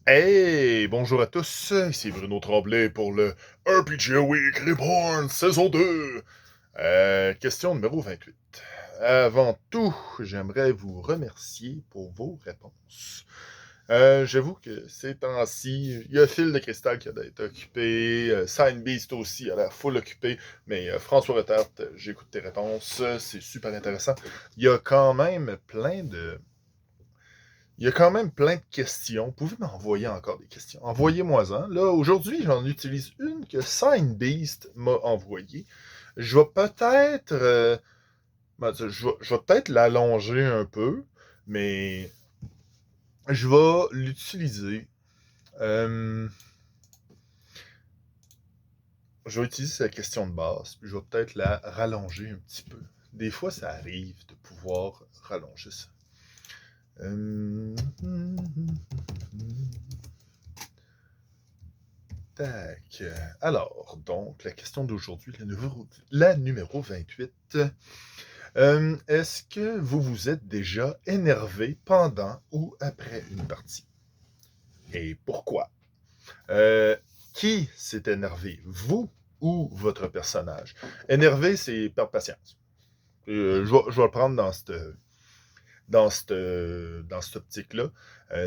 Hey, bonjour à tous, ici Bruno Tremblay pour le RPG Week Reborn saison 2. Question numéro 28. Avant tout, j'aimerais vous remercier pour vos réponses. J'avoue que ces temps-ci, il y a Phil de Cristal qui a d'être occupé, Sign Beast aussi a l'air full occupé, mais François Retard, j'écoute tes réponses, c'est super intéressant. Il y a quand même plein de Il y a quand même plein de questions. Vous pouvez m'envoyer encore des questions. Envoyez-moi-en. Là, aujourd'hui, j'en utilise une que Sign Beast m'a envoyée. Je vais peut-être je vais peut-être l'allonger un peu, mais je vais l'utiliser. Euh, je vais utiliser sa question de base, puis je vais peut-être la rallonger un petit peu. Des fois, ça arrive de pouvoir rallonger ça. Euh, Tac. Alors, donc, la question d'aujourd'hui, la numéro 28. Est-ce que vous vous êtes déjà énervé pendant ou après une partie? Et pourquoi? Euh, qui s'est énervé? Vous ou votre personnage? Énervé, c'est perdre patience. Je vais le prendre dans cette optique-là.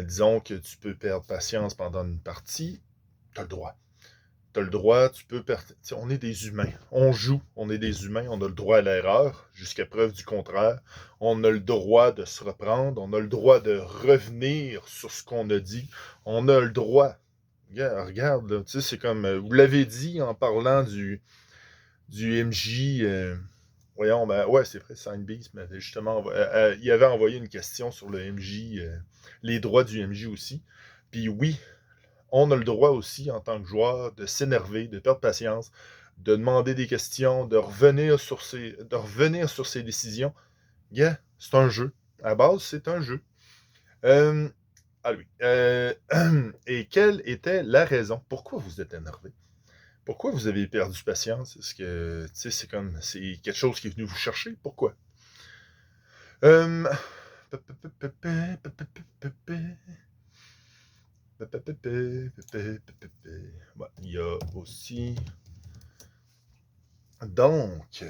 Disons que tu peux perdre patience pendant une partie, tu as le droit. T'as le droit, tu peux perdre. On est des humains. On joue, on est des humains, on a le droit à l'erreur, jusqu'à preuve du contraire. On a le droit de se reprendre, on a le droit de revenir sur ce qu'on a dit. On a le droit. Regarde, là, c'est comme. Vous l'avez dit en parlant du MJ. Voyons, ben ouais, c'est vrai, Signbeast m'avait justement il avait envoyé une question sur le MJ, les droits du MJ aussi. Puis oui, on a le droit aussi, en tant que joueur, de s'énerver, de perdre patience, de demander des questions, de revenir sur ses décisions. Yeah, c'est un jeu. À la base, c'est un jeu. Euh, ah oui. Et quelle était la raison? Pourquoi vous êtes énervé? Pourquoi vous avez perdu patience? Est-ce que, tu sais, c'est quelque chose qui est venu vous chercher? Pourquoi? Euh, Ouais, il y a aussi donc,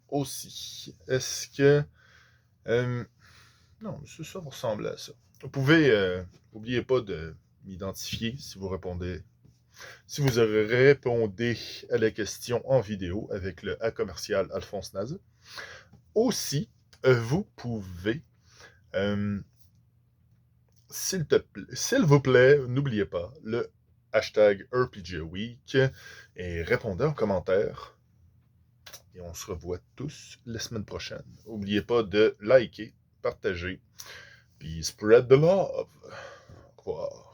aussi, est-ce que... euh, non, c'est ça ressemble à ça. Vous pouvez, n'oubliez pas de m'identifier si vous répondez à la question en vidéo avec le A commercial Alphonse Naz. Aussi, vous pouvez, euh, s'il vous plaît, n'oubliez pas le hashtag RPG Week et répondez en commentaire. Et on se revoit tous la semaine prochaine. N'oubliez pas de liker, partager, puis spread the love. Au revoir.